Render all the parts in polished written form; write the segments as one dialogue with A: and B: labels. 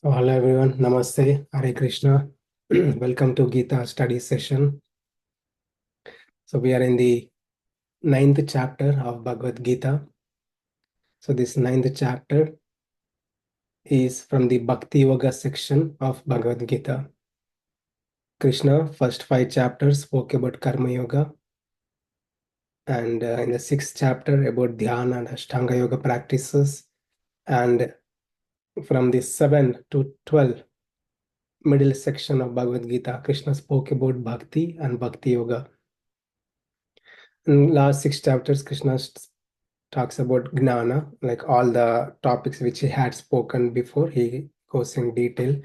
A: So hello everyone, Namaste, Hare Krishna. Welcome to Gita study session. So we are in the 9th chapter of Bhagavad Gita. So this 9th chapter is from the Bhakti Yoga section of Bhagavad Gita. Krishna, first 5 chapters spoke about Karma Yoga, and in the 6th chapter about Dhyana and Ashtanga Yoga practices, and from the 7 to 12 middle section of Bhagavad Gita, Krishna spoke about Bhakti and Bhakti Yoga. In last 6 chapters, Krishna talks about Gnana, like all the topics which he had spoken before. He goes in detail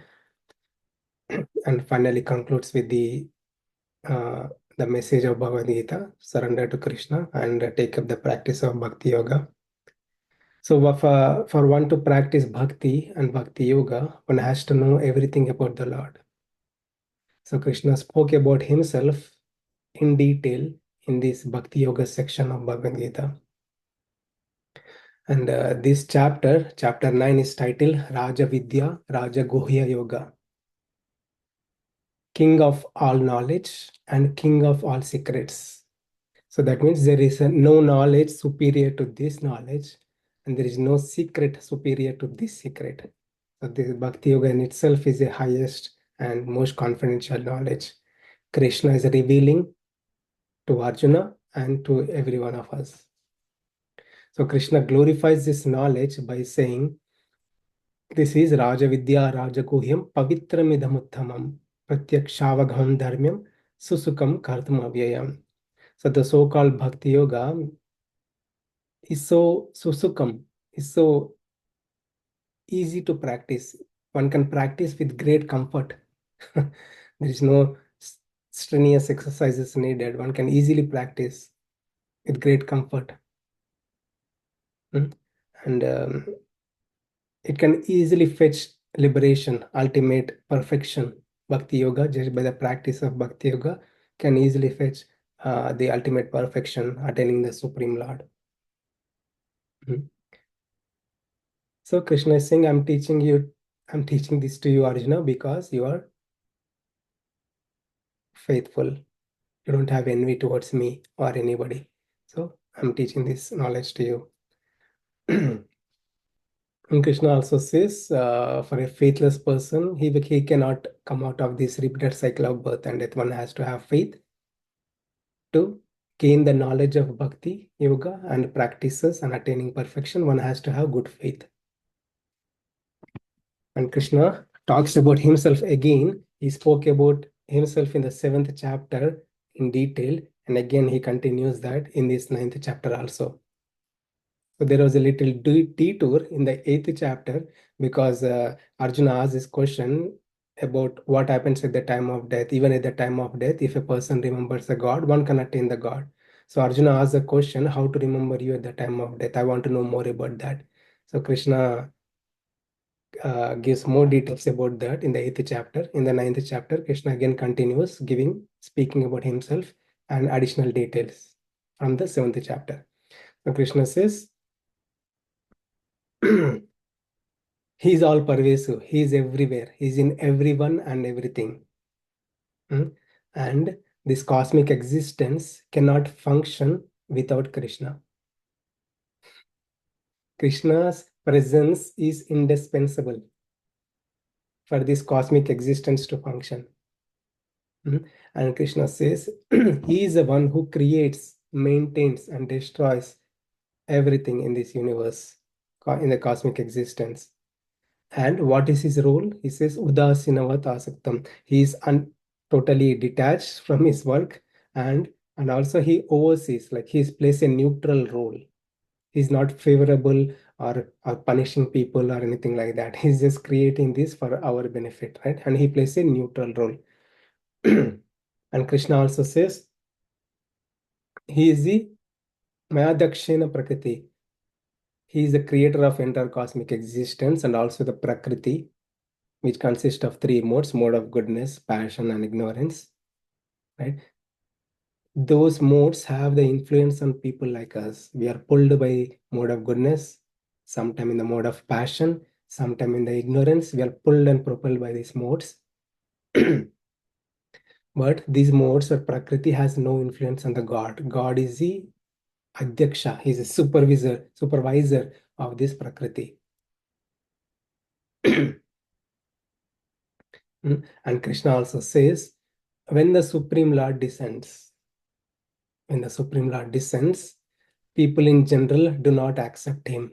A: and finally concludes with uh, the message of Bhagavad Gita, surrender to Krishna and take up the practice of Bhakti Yoga. So for one to practice Bhakti and Bhakti Yoga, one has to know everything about the Lord. So Krishna spoke about himself in detail in this Bhakti Yoga section of Bhagavad Gita. And this chapter 9, is titled Raja Vidya, Raja Guhya Yoga, King of all knowledge and King of all secrets. So that means there is no knowledge superior to this knowledge, and there is no secret superior to this secret. So this Bhakti Yoga in itself is the highest and most confidential knowledge. Krishna is revealing to Arjuna and to every one of us. So Krishna glorifies this knowledge by saying, this is Rajavidya Rajaguhyam Pavitramidhamuttamam Pratyakshavagham Dharmyam Susukam Kartam Avyayam. So the so-called Bhakti Yoga is so susukam, is so easy to practice. One can practice with great comfort. There is no strenuous exercises needed. One can easily practice with great comfort. And it can easily fetch liberation, ultimate perfection. Bhakti Yoga, just by the practice of Bhakti Yoga, can easily fetch the ultimate perfection, attaining the Supreme Lord. So Krishna is saying, I'm teaching this to you, Arjuna, because you are faithful. You don't have envy towards me or anybody. So I'm teaching this knowledge to you. And Krishna also says, for a faithless person, he cannot come out of this repeated cycle of birth and death. One has to have faith to gain the knowledge of Bhakti, Yoga, and practices and attaining perfection. One has to have good faith. And Krishna talks about himself again. He spoke about himself in the 7th chapter in detail. And again, he continues that in this 9th chapter also. So there was a little detour in the 8th chapter because Arjuna asked this question about what happens at the time of death. Even at the time of death, if a person remembers the God, one can attain the God. So Arjuna asked the question, how to remember you at the time of death? I want to know more about that. So Krishna gives more details about that in the 8th chapter. In the 9th chapter, Krishna again continues speaking about himself and additional details from the 7th chapter. So Krishna says, he is all pervasive. He is everywhere. He is in everyone and everything. And this cosmic existence cannot function without Krishna. Krishna's presence is indispensable for this cosmic existence to function. And Krishna says, he is the one who creates, maintains, and destroys everything in this universe, in the cosmic existence. And what is his role? He says, Udasinavat asaktam. He is totally detached from his work, and also he oversees, like he plays a neutral role. He's not favorable or punishing people or anything like that. He's just creating this for our benefit, right? And he plays a neutral role. And Krishna also says, he is the Mayadakshina Prakriti. He is the creator of entire cosmic existence and also the Prakriti, which consists of 3 modes: mode of goodness, passion, and ignorance. Right? Those modes have the influence on people like us. We are pulled by mode of goodness, sometime in the mode of passion, Sometime in the ignorance, we are pulled and propelled by these modes. But these modes or Prakriti has no influence on the God. God is the Adhyaksha, he is a supervisor of this Prakriti. And Krishna also says, when the Supreme Lord descends, people in general do not accept him.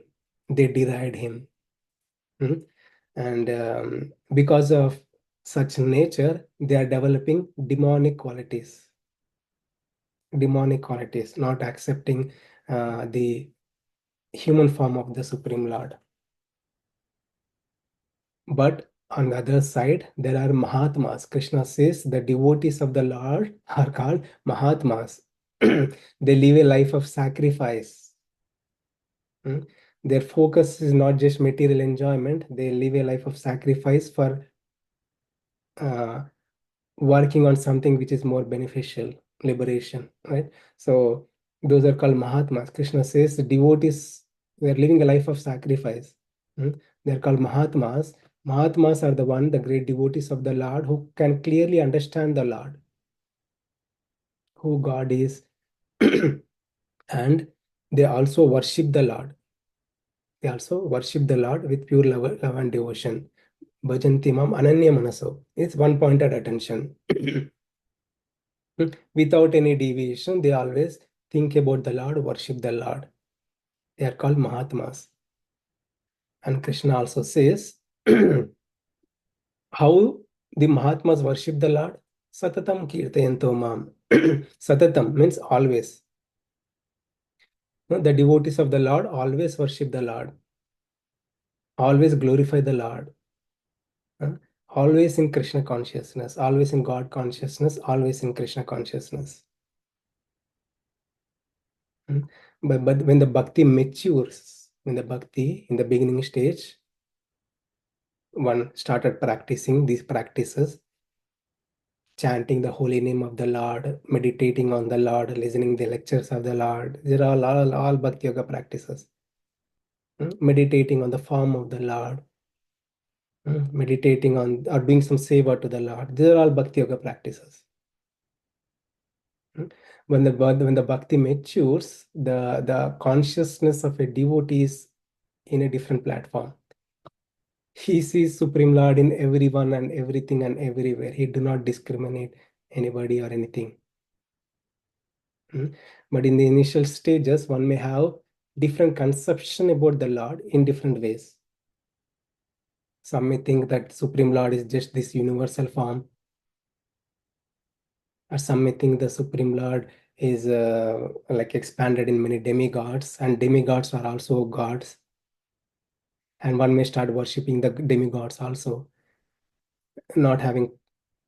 A: They deride him. And because of such nature, they are developing demonic qualities, not accepting the human form of the Supreme Lord. But on the other side, there are Mahatmas. Krishna says the devotees of the Lord are called Mahatmas. They live a life of sacrifice. Their focus is not just material enjoyment, they live a life of sacrifice for working on something which is more beneficial, liberation, right? So those are called Mahatmas. Krishna says the devotees, they are living a life of sacrifice. They are called Mahatmas. Mahatmas are the great devotees of the Lord who can clearly understand the Lord, who God is, and they also worship the Lord. They also worship the Lord with pure love and devotion. Bhajanti mam ananya manaso. It's one-pointed attention. Without any deviation, they always think about the Lord, worship the Lord. They are called Mahatmas. And Krishna also says how the Mahatmas worship the Lord. Satatam kirtayanto mam. Satatam means always. No, the devotees of the Lord always worship the Lord, always glorify the Lord, always in Krishna consciousness, always in God consciousness, always in Krishna consciousness. But when the bhakti matures, when the bhakti in the beginning stage, one started practicing these practices, chanting the holy name of the Lord, meditating on the Lord, listening the lectures of the Lord. These are all bhakti yoga practices. Meditating on the form of the Lord, meditating on or doing some seva to the Lord. These are all bhakti yoga practices. When the bhakti matures, the consciousness of a devotee is in a different platform. He sees Supreme Lord in everyone and everything and everywhere. He do not discriminate anybody or anything. But in the initial stages, one may have different conception about the Lord in different ways. Some may think that Supreme Lord is just this universal form, or some may think the Supreme Lord is like expanded in many demigods, and demigods are also gods. And one may start worshipping the demigods also, not having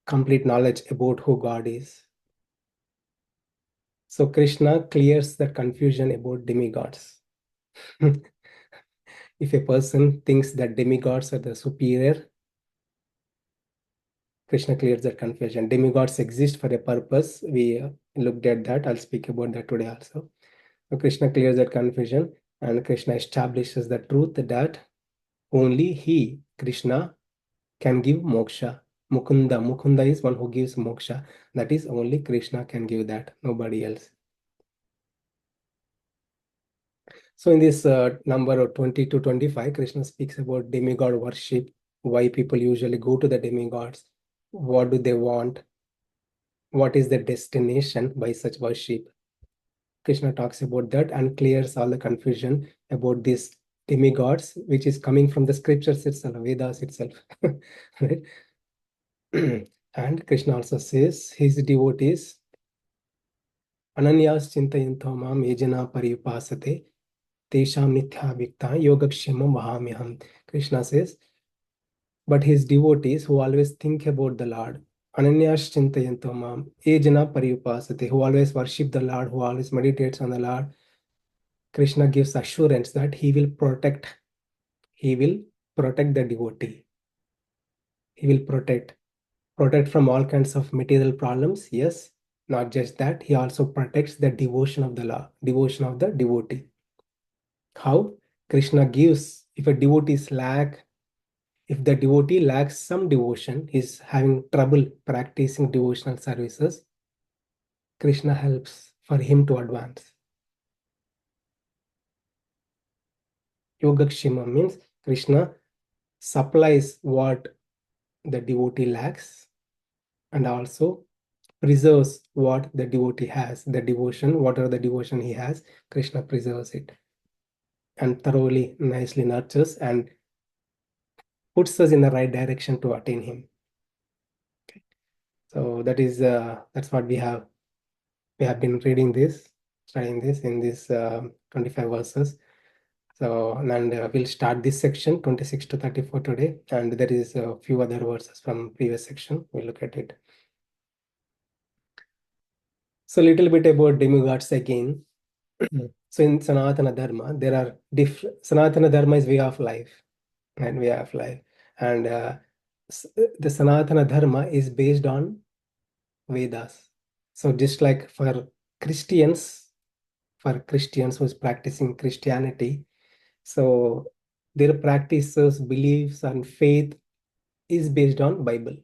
A: complete knowledge about who God is. So Krishna clears that confusion about demigods. If a person thinks that demigods are the superior, Krishna clears that confusion. Demigods exist for a purpose. We looked at that. I'll speak about that today also. So Krishna clears that confusion, and Krishna establishes the truth that only he, Krishna, can give moksha. Mukunda is one who gives moksha. That is only Krishna can give that, nobody else. So in this number 20 to 25, Krishna speaks about demigod worship, why people usually go to the demigods, what do they want, what is the destination by such worship. Krishna talks about that and clears all the confusion about these demigods, which is coming from the scriptures itself, Vedas itself. Right? And Krishna also says his devotees, Ananyas chintayanto mam yajana paripasate tesham nithya vikta yogakshemam vahamyaham. Krishna says, but his devotees who always think about the Lord, Ananyas chintayanto mam yajana paripasate, who always worship the Lord, who always meditates on the Lord, Krishna gives assurance that he will protect the devotee. He will protect from all kinds of material problems. Yes, not just that, he also protects the devotion of the Lord, devotion of the devotee. How? Krishna gives, if a devotee is lack If the devotee lacks some devotion, is having trouble practicing devotional services, Krishna helps for him to advance. Yogakshema means Krishna supplies what the devotee lacks and also preserves what the devotee has. The devotion, whatever the devotion he has, Krishna preserves it and thoroughly, nicely nurtures and puts us in the right direction to attain him. Okay. So that's what we have. We have been reading this, studying this in these 25 verses. So, and we'll start this section 26 to 34 today, and there is a few other verses from previous section. We'll look at it. So, a little bit about demigods again. So, in Sanatana Dharma, there are different. Sanatana Dharma is way of life, and way of life, and the Sanatana Dharma is based on Vedas. So, just like Christians, for Christians who's practicing Christianity, so their practices, beliefs, and faith is based on Bible.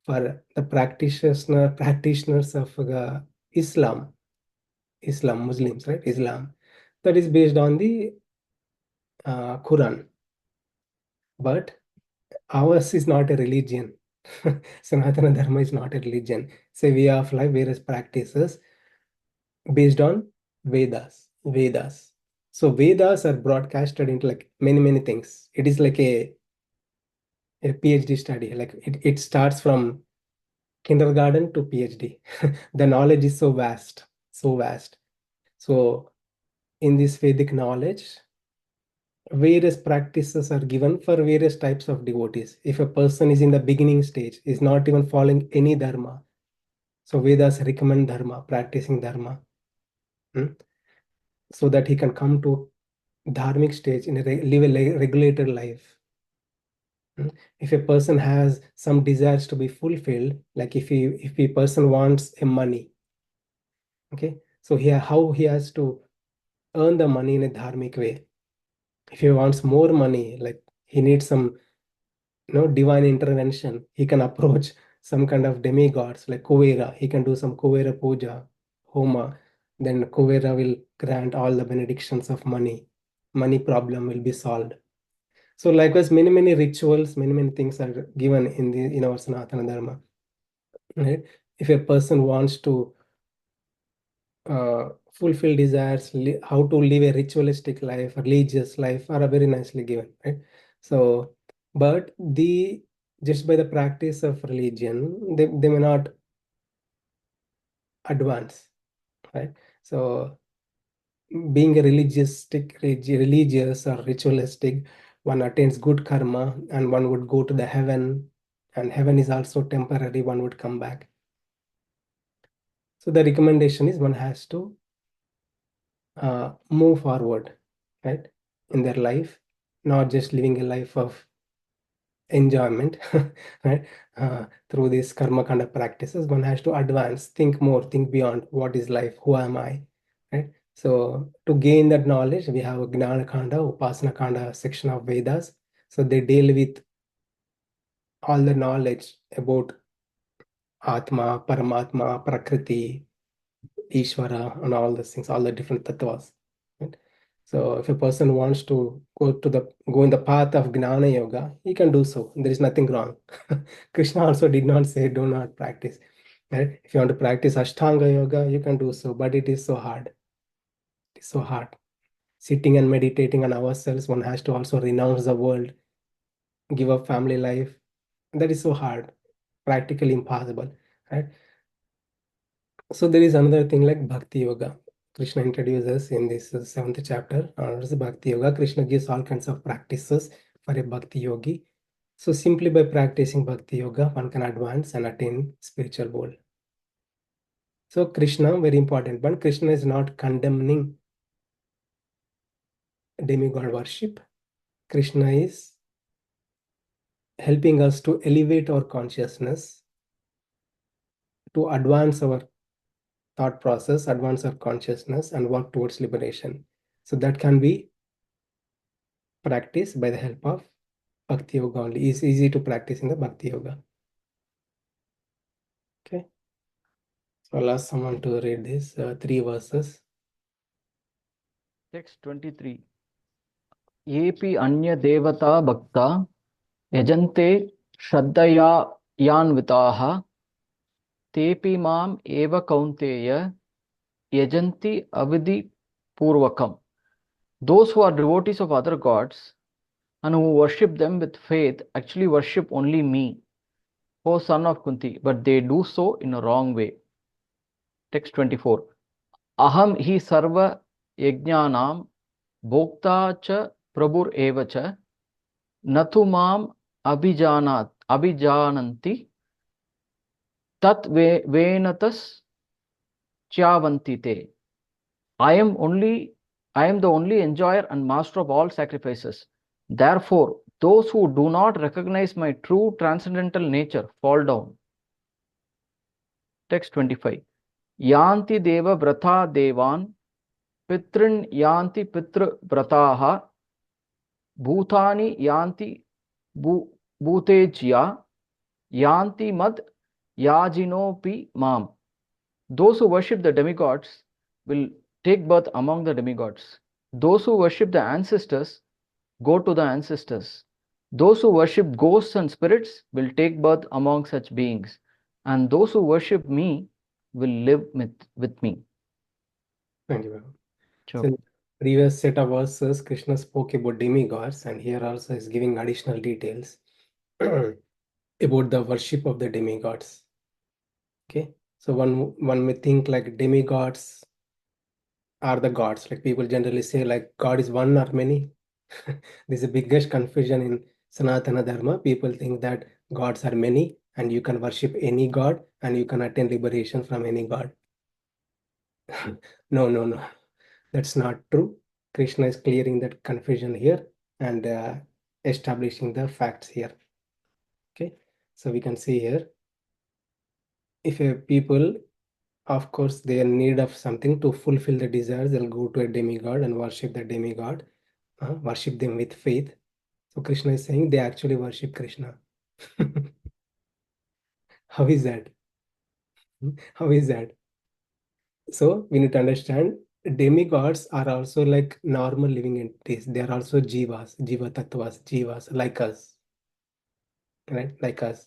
A: For the practitioners of Islam, Muslims, right? Islam, that is based on the Quran. But ours is not a religion. Sanatana Dharma is not a religion. It's a way of life, various practices based on Vedas. So Vedas are broadcasted into like many things. It is like a PhD study. Like it starts from kindergarten to PhD. The knowledge is so vast, so vast. So in this Vedic knowledge, various practices are given for various types of devotees. If a person is in the beginning stage, is not even following any dharma, so Vedas recommend dharma, practicing dharma, so that he can come to dharmic stage and live a regulated life. If a person has some desires to be fulfilled, like if a person wants a money, okay, so here how he has to earn the money in a dharmic way. If he wants more money, like he needs some divine intervention, he can approach some kind of demigods like Kuvera. He can do some Kuvera puja, homa. Then Kuvera will grant all the benedictions of money. Money problem will be solved. So likewise, many rituals, many things are given in our Sanatana Dharma. Right? If a person wants to fulfill desires, how to live a ritualistic life, religious life, are very nicely given, right? So, but just by the practice of religion, they may not advance, right? So, being a religious or ritualistic, one attains good karma and one would go to the heaven, and heaven is also temporary, one would come back. So the recommendation is one has to move forward, right, in their life, not just living a life of enjoyment, right? Through these karma kind of practices, one has to advance, think more, think beyond what is life, who am I, right? So to gain that knowledge, we have a Gnana Kanda, Upasana Kanda section of Vedas. So they deal with all the knowledge about Atma, Paramatma, Prakriti, Ishvara, and all these things, all the different tattvas. Right? So if a person wants to go in the path of Gnana Yoga, he can do so. There is nothing wrong. Krishna also did not say do not practice. Right? If you want to practice Ashtanga Yoga, you can do so, but it is so hard. It's so hard. Sitting and meditating on ourselves, one has to also renounce the world, give up family life. That is so hard, practically impossible. Right? So there is another thing like Bhakti Yoga. Krishna introduces in this seventh chapter. What is Bhakti Yoga? Krishna gives all kinds of practices for a Bhakti yogi. So simply by practicing Bhakti Yoga, one can advance and attain spiritual goal. So Krishna, very important one, Krishna is not condemning demigod worship. Krishna is helping us to elevate our consciousness, to advance our thought process, advance our consciousness, and work towards liberation. So that can be practice by the help of Bhakti Yoga only. It's easy to practice in the Bhakti Yoga. Okay. So I'll ask someone to read this 3 verses.
B: Text 23. Yepi anya devata bhakta yajante shraddhaya yanvitaha tepi mam eva kaunteya yajanti avidhi purvakam. Those who are devotees of other gods and who worship them with faith actually worship only me, O son of Kunti, but they do so in a wrong way. Text 24. Aham hi sarva yajnanam bhokta cha prabhur eva cha natu mam abhijananti tat venatas chyavanti te. I am the only enjoyer and master of all sacrifices. Therefore, those who do not recognize my true transcendental nature fall down. Text 25. Yanti deva vrata devan pitrin yanti pitra vrataha bhutani yanti bhutejya yanti mad yajinopi mam. Those who worship the demigods will take birth among the demigods. Those who worship the ancestors go to the ancestors. Those who worship ghosts and spirits will take birth among such beings. And those who worship me will live with me.
A: Thank you.
B: Sure.
A: So in the previous set of verses, Krishna spoke about demigods, and here also is giving additional details about the worship of the demigods. Okay, so one may think like demigods are the gods. Like people generally say, like God is one or many. This is the biggest confusion in Sanatana Dharma. People think that gods are many, and you can worship any god, and you can attain liberation from any god. No. That's not true. Krishna is clearing that confusion here and establishing the facts here. Okay, so we can see here, if a people, of course, they are in need of something to fulfill the desires, they'll go to a demigod and worship the demigod, worship them with faith. So Krishna is saying they actually worship Krishna. How is that? How is that? So we need to understand demigods are also like normal living entities. They are also jivas, jiva tattvas, jivas like us, right? Like us.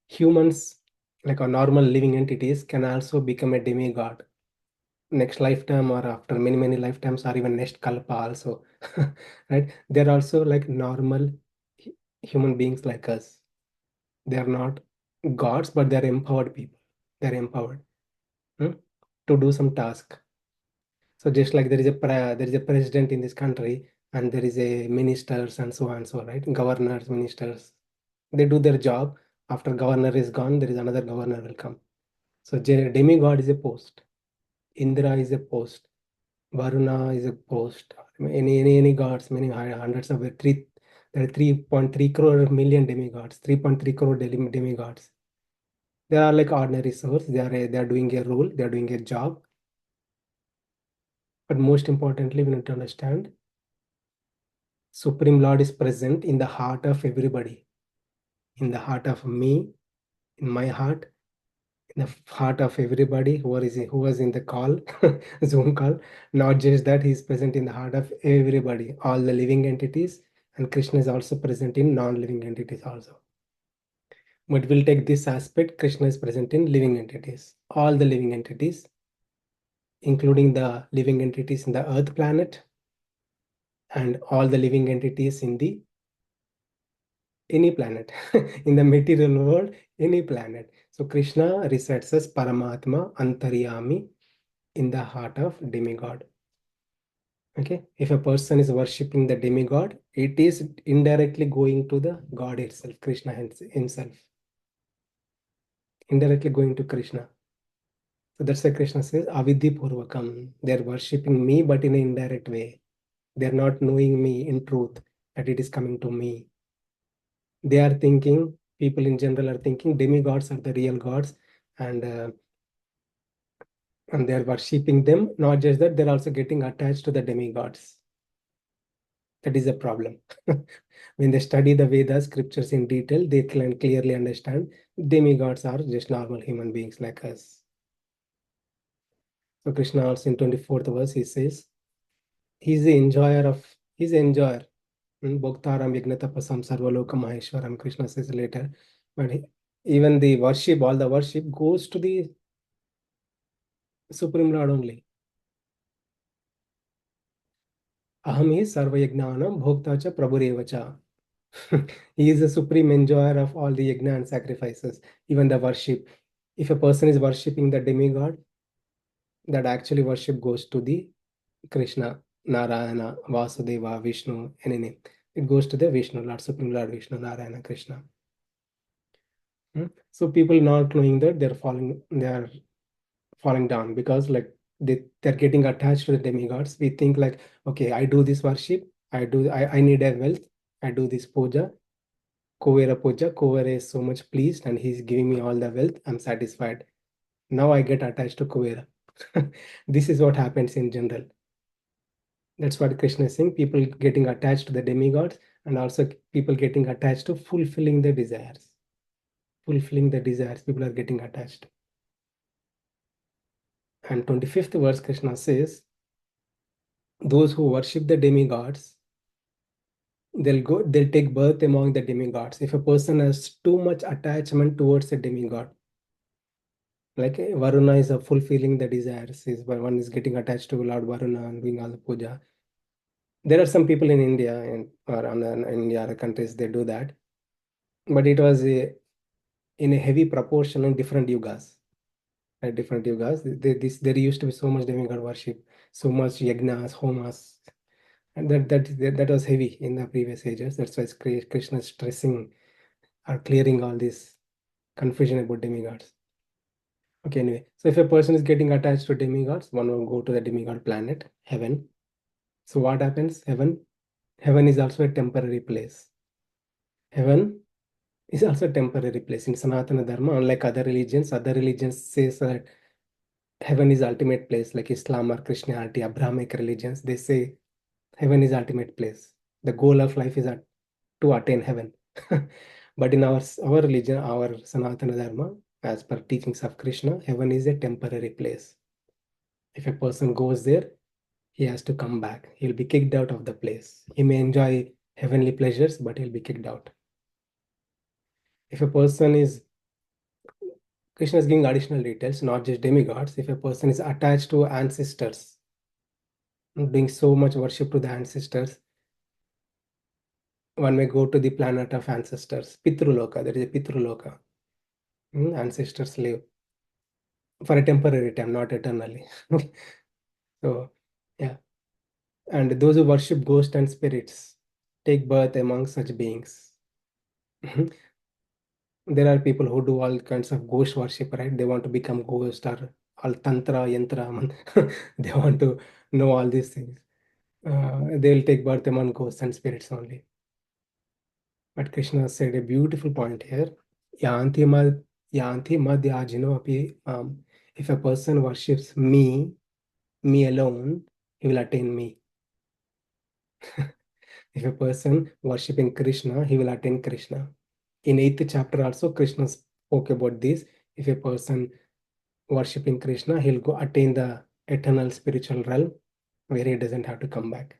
A: Humans, like our normal living entities, can also become a demigod next lifetime or after many lifetimes or even next kalpa also. Right? They're also like normal human beings like us. They are not gods, but they're empowered people. They're empowered to do some task. So just like there is a president in this country, and there is a ministers and so on, so right, governors, ministers, they do their job. After governor is gone, there is another governor will come. So demigod is a post, Indra is a post, Varuna is a post. Any gods, many hundreds of there are 3.3 crore million demigods, 3.3 crore demigods. They are like ordinary souls. They are doing a role. They are doing a job. But most importantly, we need to understand Supreme Lord is present in the heart of everybody, in the heart of me, in my heart, in the heart of everybody who was in the call, Zoom call. Not just that, he is present in the heart of everybody, all the living entities, and Krishna is also present in non-living entities also. But we'll take this aspect. Krishna is present in living entities, all the living entities, including the living entities in the Earth planet and all the living entities in the any planet in the material world, any planet. So Krishna resides as Paramatma Antaryami in the heart of demigod. Okay, if a person is worshipping the demigod, it is indirectly going to the God itself, Krishna himself, indirectly going to Krishna. So that's why Krishna says avidhi purvakam. They're worshipping me, but in an indirect way. They're not knowing me in truth, that it is coming to me. They are thinking, people in general are thinking demigods are the real gods, and they're worshipping them. Not just that, they're also getting attached to the demigods. That is a problem. When they study the Vedas scriptures in detail, they can clearly understand demigods are just normal human beings like us. So Krishna also in 24th verse, he says, he's the enjoyer. Bhoktaram Yagnatapasam Sarvaloka Maheshwaram, Krishna says later. But even the worship, all the worship goes to the Supreme Lord only. Aham hi sarvayajnanam bhokta cha prabhureva cha. He is the supreme enjoyer of all the yajna and sacrifices, even the worship. If a person is worshipping the demigod, that actually worship goes to the Krishna, Narayana, Vasudeva, Vishnu, any name. It goes to the Vishnu, Lord Supreme Lord Vishnu, Narayana, Krishna. So people not knowing that they are falling down because like they're getting attached to the demigods. We think like, okay, I do this worship, I need a wealth, I do this puja, puja, Kuvera is so much pleased and he's giving me all the wealth, I'm satisfied. Now I get attached to Kuvera. This is what happens in general. That's what Krishna is saying. People getting attached to the demigods and also people getting attached to fulfilling their desires. Fulfilling the desires, people are getting attached. And 25th verse, Krishna says, those who worship the demigods, they'll take birth among the demigods. If a person has too much attachment towards a demigod, like Varuna is fulfilling the desires, is one is getting attached to Lord Varuna and doing all the puja. There are some people in India or in India, other countries, they do that. But it was in a heavy proportion in different yugas. At different yugas, there used to be so much demigod worship, so much yagnas, homas, and that was heavy in the previous ages. That's why Krishna is stressing or clearing all this confusion about demigods. Okay, anyway, so if a person is getting attached to demigods, one will go to the demigod planet, heaven. So what happens? Heaven is also a temporary place. Heaven is also a temporary place in Sanatana Dharma. Unlike other religions says that heaven is ultimate place, like Islam or Christianity, Abrahamic religions. They say heaven is ultimate place. The goal of life is to attain heaven. But in our religion, our Sanatana Dharma, as per teachings of Krishna, heaven is a temporary place. If a person goes there, he has to come back. He'll be kicked out of the place. He may enjoy heavenly pleasures, but he'll be kicked out. If a person is, Krishna is giving additional details, not just demigods. If a person is attached to ancestors, doing so much worship to the ancestors, one may go to the planet of ancestors, Pitruloka. There is a Pitruloka. Ancestors live for a temporary time, not eternally. So, yeah. And those who worship ghosts and spirits take birth among such beings. There are people who do all kinds of ghost worship, right? They want to become ghost or all tantra, yantra. They want to know all these things. They will take birth among ghosts and spirits only. But Krishna said a beautiful point here. Yanti mad yajino api. If a person worships me alone, he will attain me. If a person worshipping Krishna, he will attain Krishna. In 8th chapter also, Krishna spoke about this. If a person worshipping Krishna, he'll go attain the eternal spiritual realm where he doesn't have to come back.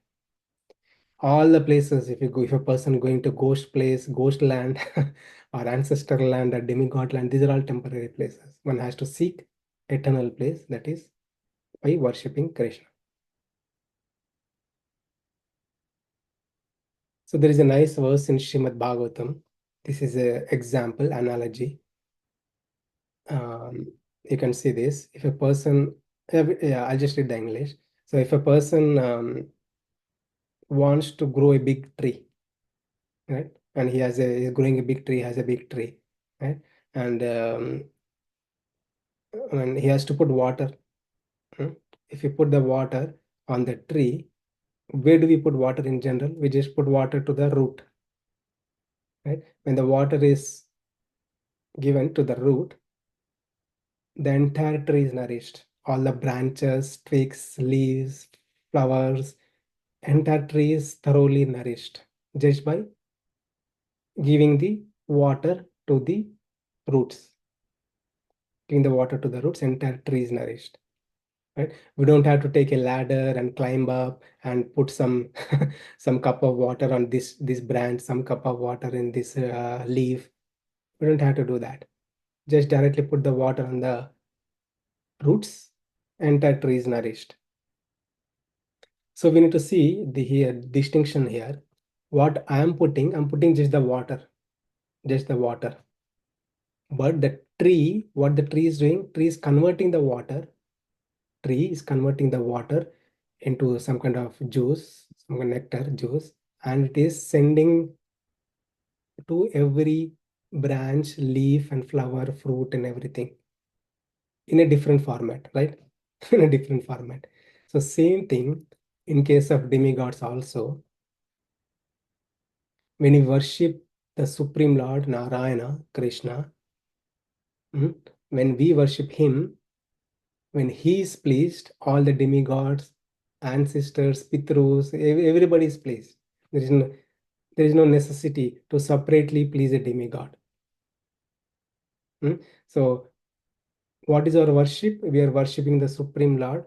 A: All the places, if a person going to ghost place, ghost land, or ancestral land, or demigod land, these are all temporary places. One has to seek eternal place, that is by worshipping Krishna. So there is a nice verse in Srimad Bhagavatam. This is an example, analogy. You can see this. If a person, yeah, I'll just read the English. So if a person wants to grow a big tree, right? And he's growing a big tree, has a big tree, right? And he has to put water. If you put the water on the tree, where do we put water in general? We just put water to the root, right? When the water is given to the root, the entire tree is nourished. All the branches, twigs, leaves, flowers, entire tree is thoroughly nourished just by giving the water to the roots. Giving the water to the roots, entire tree is nourished. Right? We don't have to take a ladder and climb up and put some some cup of water on this branch, some cup of water in this leaf. We don't have to do that. Just directly put the water on the roots, entire tree is nourished. So we need to see the here distinction here. What I'm putting just the water, just the water. But the tree, what the tree is doing, tree is converting the water. Tree is converting the water into some kind of juice, some kind of nectar juice, and it is sending to every branch, leaf, and flower, fruit, and everything in a different format, right? In a different format. So same thing in case of demigods also. When you worship the Supreme Lord Narayana, Krishna, when we worship him, when he is pleased, all the demigods, ancestors, Pitrus, everybody is pleased. There is no necessity to separately please a demigod. So, what is our worship? We are worshipping the Supreme Lord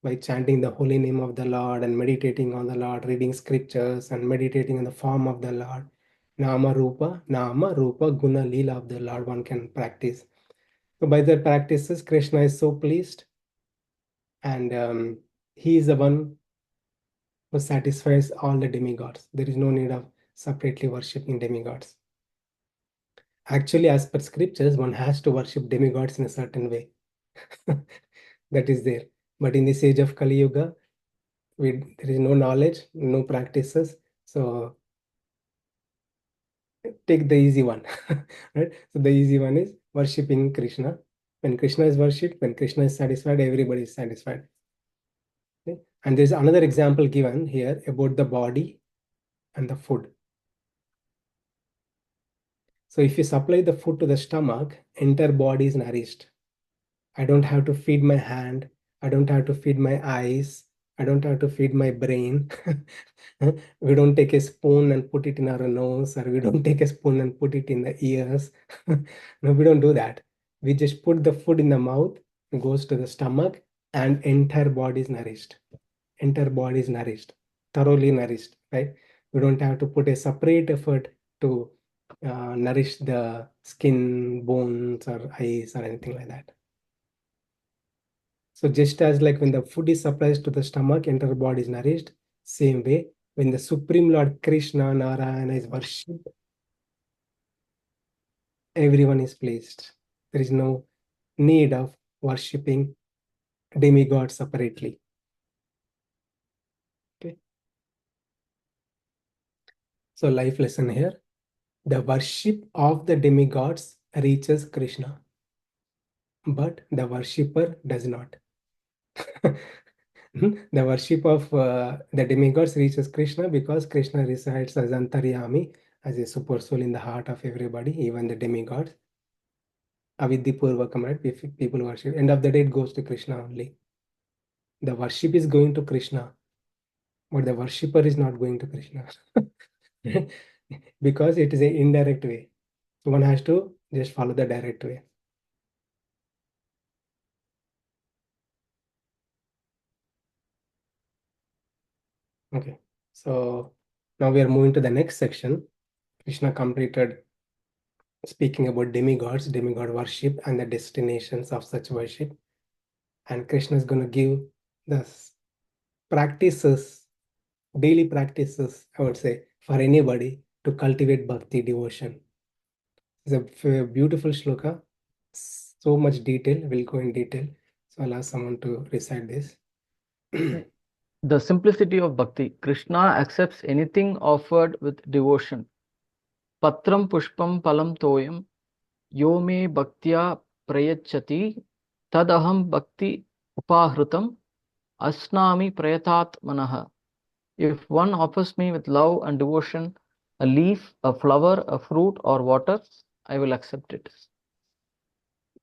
A: by chanting the holy name of the Lord and meditating on the Lord, reading scriptures and meditating on the form of the Lord. Nama Rupa, Guna Leela of the Lord one can practice. So by the practices, Krishna is so pleased, and he is the one who satisfies all the demigods. There is no need of separately worshipping demigods. Actually, as per scriptures, one has to worship demigods in a certain way. That is there. But in this age of Kali Yuga, there is no knowledge, no practices. So take the easy one. Right? So the easy one is worshipping Krishna. When Krishna is worshipped, when Krishna is satisfied, everybody is satisfied. Okay? And there's another example given here about the body and the food. So if you supply the food to the stomach, entire body is nourished. I don't have to feed my hand. I don't have to feed my eyes. I don't have to feed my brain. We don't take a spoon and put it in our nose, or we don't take a spoon and put it in the ears. No, we don't do that. We just put the food in the mouth, it goes to the stomach, and entire body is nourished. Entire body is nourished, thoroughly nourished, right? We don't have to put a separate effort to nourish the skin, bones, or eyes, or anything like that. So just as like when the food is supplied to the stomach, entire body is nourished, same way, when the Supreme Lord Krishna, Narayana is worshipped, everyone is pleased. There is no need of worshipping demigods separately. Okay. So life lesson here. The worship of the demigods reaches Krishna, but the worshipper does not. The worship of the demigods reaches Krishna because Krishna resides as Antaryami, as a super soul in the heart of everybody, even the demigods. Avidhi Purvakam, right? If people worship. End of the day, it goes to Krishna only. The worship is going to Krishna, but the worshipper is not going to Krishna. Because it is an indirect way. So one has to just follow the direct way. Okay. So now we are moving to the next section. Krishna completed speaking about demigods, demigod worship, and the destinations of such worship. And Krishna is going to give the practices, daily practices, I would say, for anybody to cultivate bhakti devotion. It's a beautiful shloka, so much detail. We'll go in detail. So I'll ask someone to recite this.
B: The simplicity of bhakti. Krishna accepts anything offered with devotion. Patram pushpam palam toyam yo me bhaktya prayachati tadaham bhakti upahrutam asnami prayatat manaha. If one offers me with love and devotion a leaf, a flower, a fruit, or water, I will accept it.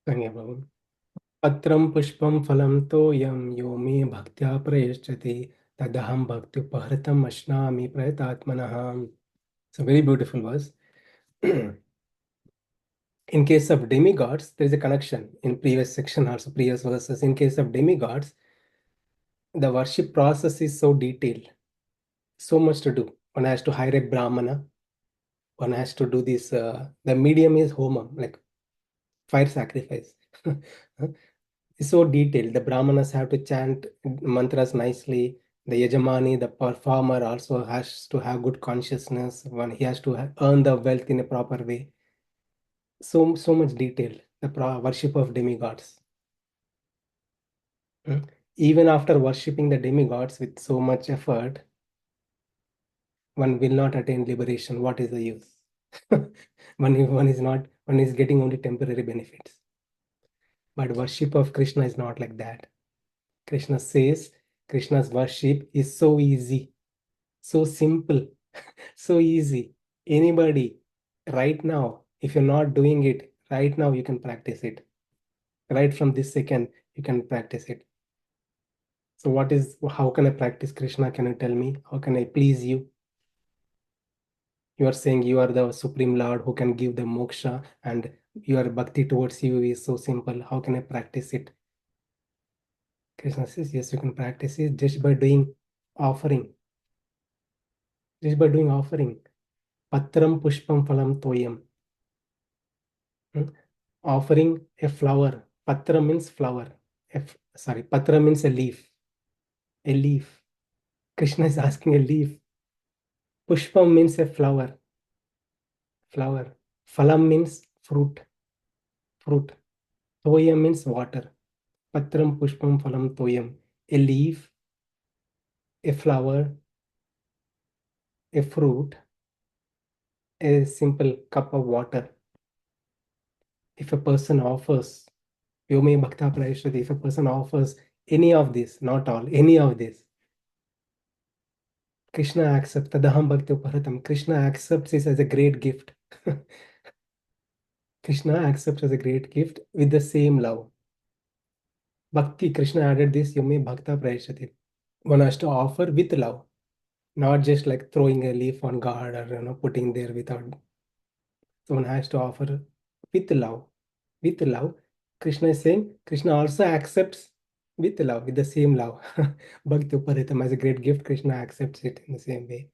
A: Patram pushpam phalam toyam yo me bhaktya prayachati Tadaham bhakti upahritam ashnami prayatatmanaham. It's a very beautiful verse. In case of demigods, there is a connection in previous section, also previous verses. In case of demigods, the worship process is so detailed, so much to do. One has to hire a brahmana, one has to do this. The medium is homa, like fire sacrifice. It's so detailed. The brahmanas have to chant mantras nicely. The yajamani, the performer, also has to have good consciousness. One he has to earn the wealth in a proper way. So much detail. The worship of demigods. Even after worshipping the demigods with so much effort, one will not attain liberation. What is the use? One is getting only temporary benefits. But worship of Krishna is not like that. Krishna says Krishna's worship is so easy, so simple, so easy. Anybody, right now, if you're not doing it, right now you can practice it. Right from this second, you can practice it. So how can I practice Krishna? Can you tell me? How can I please you? You are saying you are the Supreme Lord who can give the moksha, and your bhakti towards you is so simple. How can I practice it? Krishna says, yes, you can practice it just by doing offering. Just by doing offering. Patram pushpam phalam toyam. Offering a flower. Patra means flower. Patra means a leaf. A leaf. Krishna is asking a leaf. Pushpam means a flower. Flower. Phalam means fruit. Fruit. Toyam means water. Patram pushpam phalam toyam. A leaf, a flower, a fruit, a simple cup of water. If a person offers, Yome Bhakta Prayashrati, if a person offers any of this, not all, any of this, Krishna accepts. Tadaham Bhakti Uparatam. Krishna accepts this as a great gift. Krishna accepts as a great gift with the same love. Bhakti, Krishna added this, Yome Bhakta Prayashrati. One has to offer with love, not just like throwing a leaf on God or putting there without. So one has to offer with love. With love, Krishna is saying Krishna also accepts with love, with the same love. Bhakti Uparitam as a great gift, Krishna accepts it in the same way.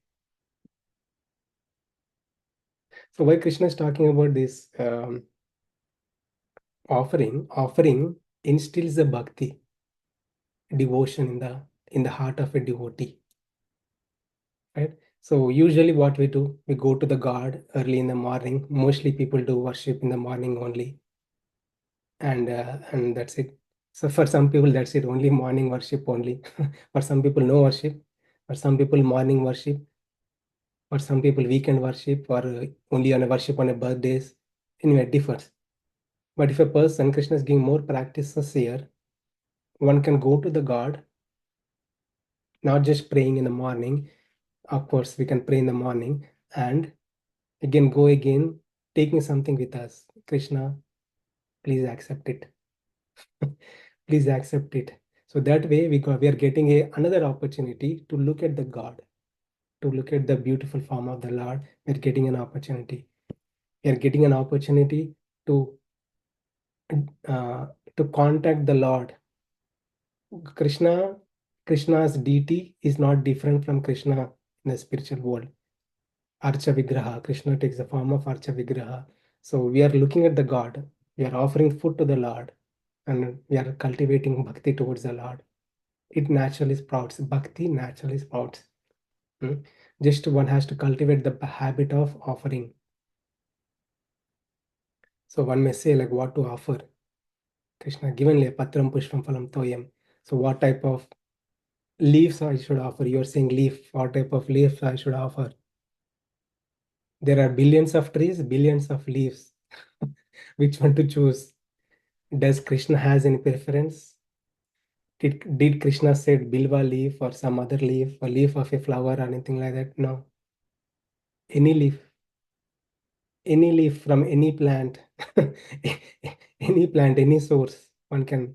A: So why Krishna is talking about this offering instills the bhakti, devotion in the heart of a devotee. Right? So usually what we do, we go to the God early in the morning. Mostly people do worship in the morning only. And that's it. So for some people, that's it, only morning worship only. For some people, no worship. For some people, morning worship. For some people, weekend worship, or only on a worship on a birthdays. Anyway, it differs. But if a person, Krishna is giving more practices here, one can go to the God, not just praying in the morning. Of course, we can pray in the morning and again, taking something with us. Krishna, please accept it. Please accept it. So that way we are getting another opportunity to look at the God, to look at the beautiful form of the Lord. We're getting an opportunity. We are getting an opportunity to uh, contact the Lord. Krishna's deity is not different from Krishna in the spiritual world. Archa Vigraha. Krishna takes the form of Archa Vigraha. So we are looking at the God. We are offering food to the Lord, and we are cultivating bhakti towards the Lord. It naturally sprouts. Bhakti naturally sprouts. Just one has to cultivate the habit of offering. So one may say, like, what to offer? Krishna given le patram pushpam phalam toyam. So what type of leaves I should offer? You are saying leaf. What type of leaves I should offer? There are billions of trees, billions of leaves. Which one to choose? Does Krishna has any preference? Did Krishna said bilva leaf or some other leaf, or leaf of a flower or anything like that? No. Any leaf from any plant, any plant, any source, one can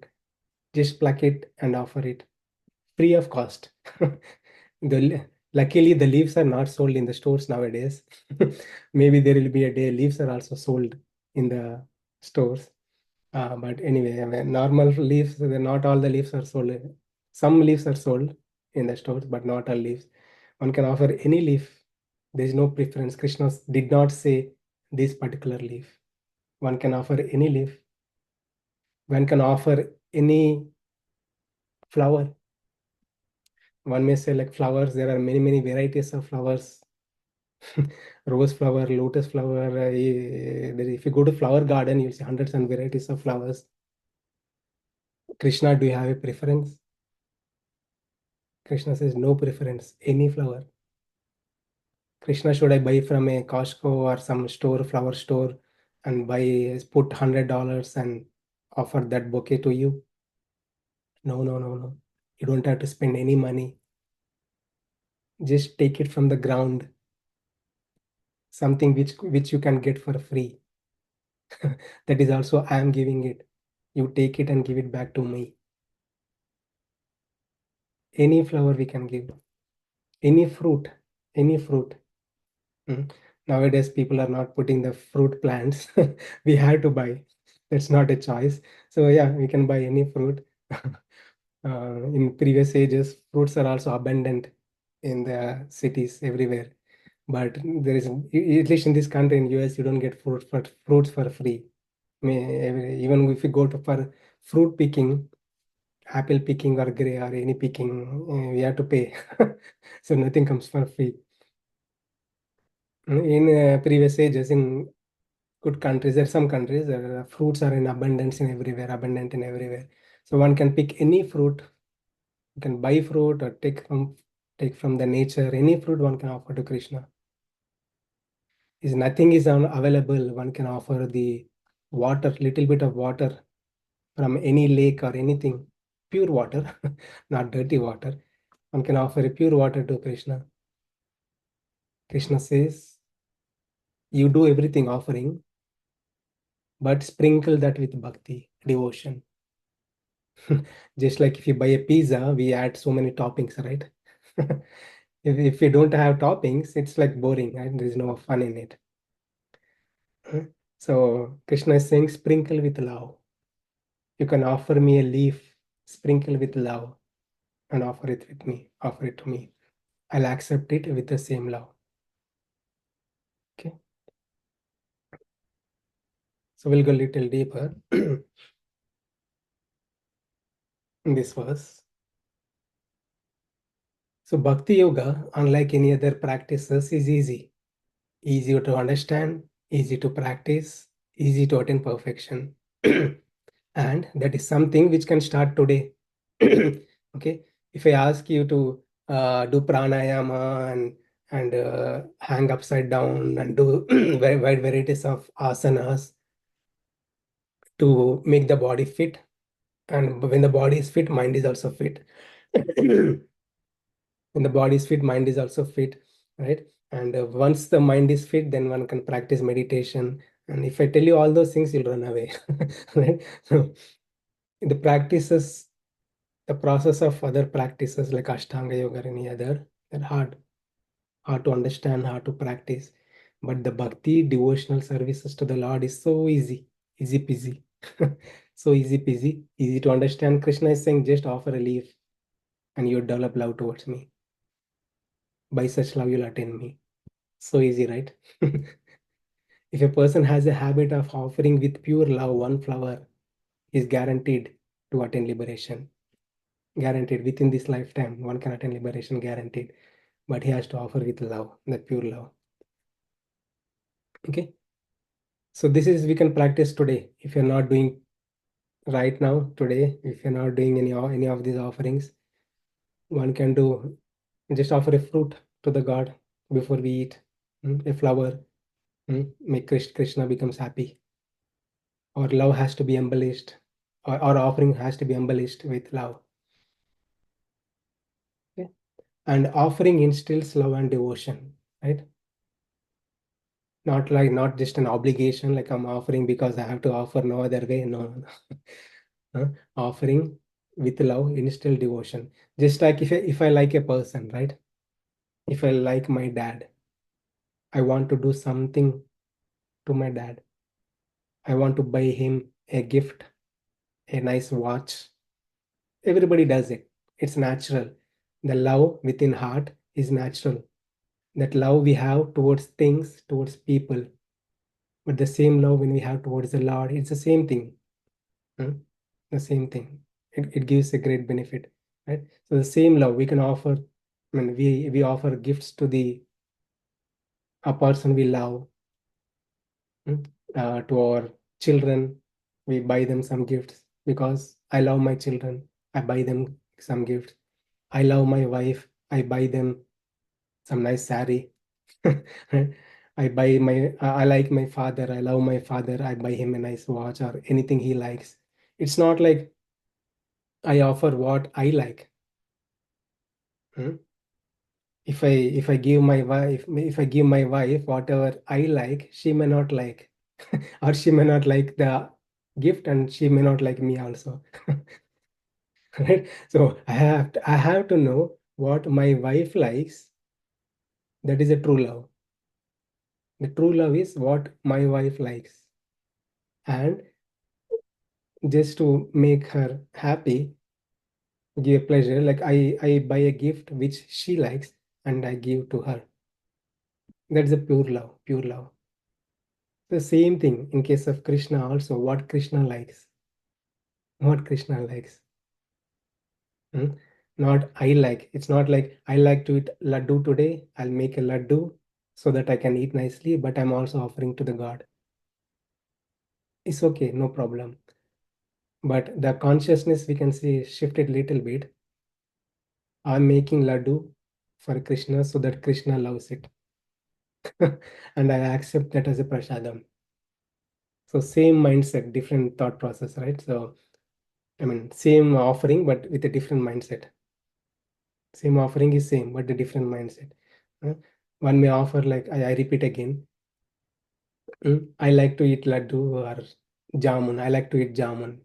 A: just pluck it and offer it free of cost. Luckily, the leaves are not sold in the stores nowadays. Maybe there will be a day leaves are also sold in the stores. But anyway, I mean, normal leaves, not all the leaves are sold. Some leaves are sold in the stores, but not all leaves. One can offer any leaf. There is no preference. Krishna did not say this particular leaf. One can offer any leaf. One can offer any flower. One may say like flowers, there are many, many varieties of flowers. Rose flower, lotus flower. If you go to flower garden, you'll see hundreds and varieties of flowers. Krishna, do you have a preference? Krishna says no preference, any flower. Krishna, should I buy from a Costco or some store, flower store, and put $100 and offer that bouquet to you? No, no, no, no. You don't have to spend any money. Just take it from the ground, something which you can get for free. That is also I am giving it. You take it and give it back to me. Any flower we can give, any fruit, any fruit. Mm. Nowadays, people are not putting the fruit plants. We have to buy. That's not a choice. So yeah, we can buy any fruit. In previous ages, fruits are also abundant in the cities everywhere. But there is, at least in this country, in US, you don't get fruits for free. Even if you go to for fruit picking, apple picking or gray or any picking, we have to pay. So nothing comes for free. In previous ages, in good countries, there are some countries, fruits are in abundance in everywhere, abundant in everywhere. So one can pick any fruit, you can buy fruit or take from the nature, any fruit one can offer to Krishna. Is nothing is available, one can offer the water, little bit of water from any lake or anything, pure water, not dirty water. One can offer a pure water to Krishna. Krishna says, you do everything offering, but sprinkle that with bhakti, devotion. Just like if you buy a pizza, we add so many toppings, right? If you don't have toppings, it's like boring, right? There's no fun in it. So Krishna is saying, sprinkle with love. You can offer me a leaf, sprinkle with love, and offer it with me, offer it to me. I'll accept it with the same love. Okay. So we'll go a little deeper in this verse. So Bhakti Yoga, unlike any other practices, is easy. Easy to understand, easy to practice, easy to attain perfection. And that is something which can start today. Okay. If I ask you to do pranayama and hang upside down and do very wide varieties of asanas to make the body fit, and when the body is fit, mind is also fit. When the body is fit, mind is also fit, right? And once the mind is fit, then one can practice meditation. And if I tell you all those things, you'll run away, right? So the practices, the process of other practices like Ashtanga Yoga or any other, they're hard to understand, hard to practice. But the bhakti devotional services to the Lord is so easy, easy peasy. So easy peasy, easy to understand. Krishna is saying, just offer a leaf and you develop love towards me. By such love, you'll attain me. So easy, right? If a person has a habit of offering with pure love one flower, is guaranteed to attain liberation. Guaranteed within this lifetime, one can attain liberation, guaranteed. But he has to offer with love, that pure love. Okay. So this is we can practice today. If you're not doing right now, today, if you're not doing any of these offerings, one can do just offer a fruit to the God before we eat, a flower, make Krishna becomes happy. Or love has to be embellished, or offering has to be embellished with love. Okay? And offering instills love and devotion, right? Not just an obligation, like I'm offering because I have to offer, no other way. No, no, no. Offering with love instill devotion. Just like if I like a person, right? If I like my dad, I want to do something to my dad. I want to buy him a gift, a nice watch. Everybody does it. It's natural. The love within heart is natural. That love we have towards things, towards people. But the same love when we have towards the Lord, it's the same thing. Hmm? The same thing. It gives a great benefit, right? So the same love we can offer. I mean, we offer gifts to the a person we love, to our children. We buy them some gifts because I love my children. I buy them some gifts. I love my wife. I buy them some nice sari. I buy my, I like my father. I love my father. I buy him a nice watch or anything he likes. It's not like I offer what I like. Hmm? If I give my wife, if I give my wife whatever I like, she may not like, or she may not like the gift, and she may not like me also. Right? So I have to know what my wife likes. That is a true love. The true love is what my wife likes, and just to make her happy, give pleasure. Like I buy a gift which she likes, and I give to her. That's a pure love. Pure love. The same thing in case of Krishna also, what Krishna likes. What Krishna likes. Hmm? Not I like. It's not like I like to eat laddu today. I'll make a laddu so that I can eat nicely, but I'm also offering to the God. It's okay, no problem. But the consciousness we can see shifted little bit. I'm making laddu for Krishna so that Krishna loves it. And I accept that as a prasadam. So same mindset, different thought process, right? So I mean, same offering, but with a different mindset. Same offering is same, but a different mindset. Uh, One may offer like I repeat again. I like to eat laddu or jamun. I like to eat jamun.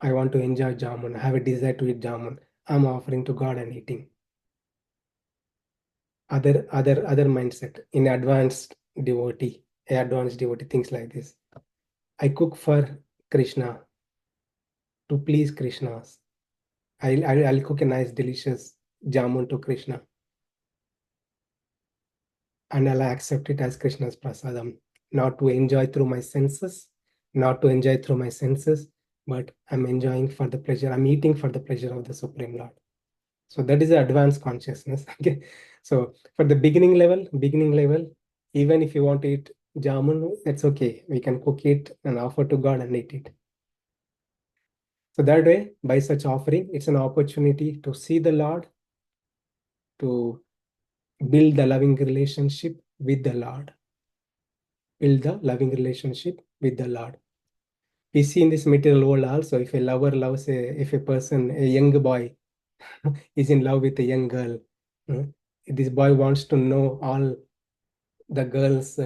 A: I want to enjoy jamun. I have a desire to eat jamun. I'm offering to God and eating. Other mindset in advanced devotee, things like this. I cook for Krishna to please Krishna. I'll cook a nice, delicious jamun to Krishna, and I'll accept it as Krishna's prasadam, not to enjoy through my senses, not to enjoy through my senses, but I'm enjoying for the pleasure. I'm eating for the pleasure of the Supreme Lord. So that is the advanced consciousness. Okay. So for the beginning level, even if you want to eat jamun, that's okay. We can cook it and offer to God and eat it. So that way, by such offering, it's an opportunity to see the Lord, to build the loving relationship with the Lord. Build the loving relationship with the Lord. We see in this material world also, if a lover loves if a person, a young boy is in love with a young girl, this boy wants to know all the girl's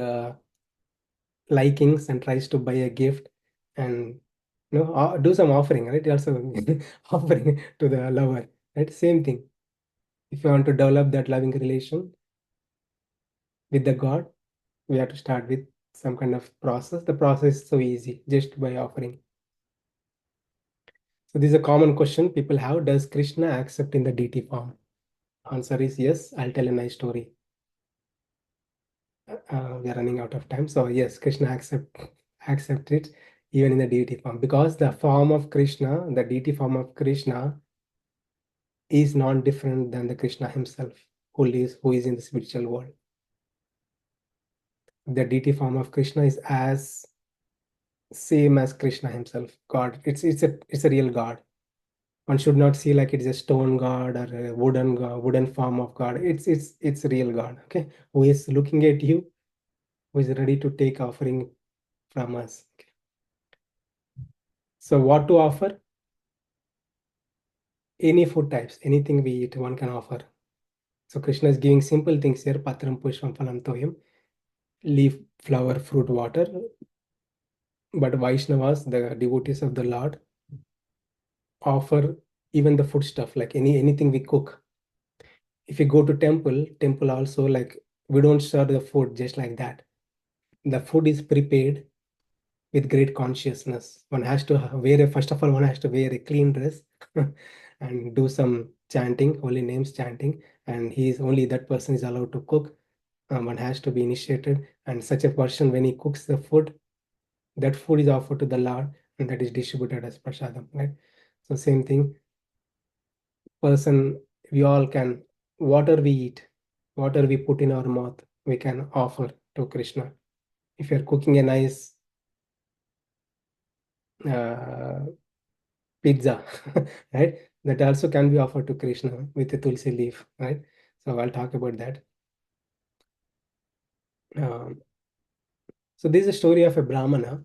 A: likings and tries to buy a gift and do some offering, right? Also offering to the lover, right? Same thing. If you want to develop that loving relation with the God, we have to start with some kind of process. The process is so easy, just by offering. So this is a common question people have. Does Krishna accept in the deity form? Answer is yes. I'll tell a nice story. We are running out of time. So yes, Krishna accept it even in the deity form, because the form of Krishna, the deity form of Krishna, is not different than the Krishna himself, who is in the spiritual world. The deity form of Krishna is as same as Krishna himself, God. It's a real God. One should not see like it is a stone god or a wooden god, wooden form of God. It's a real God. Okay, who is looking at you, who is ready to take offering from us. Okay. So what to offer? Any food types, anything we eat, one can offer. So Krishna is giving simple things here: patram pushpam phalam toyam, leaf, flower, fruit, water. But Vaishnavas, the devotees of the Lord, offer even the food stuff, like anything we cook. if you go to temple also, like, we don't serve the food just like that. The food is prepared with great consciousness. One has to first of all, one has to wear a clean dress and do some chanting, holy names chanting, and only that person is allowed to cook. One has to be initiated, and such a person, when he cooks the food, that food is offered to the Lord, and that is distributed as prasadam, right? So same thing, person, we all can, whatever we eat, whatever we put in our mouth, we can offer to Krishna. If you're cooking a nice uh, pizza, right? That also can be offered to Krishna with a tulsi leaf, right? So I'll talk about that. Um, so this is a story of a Brahmana.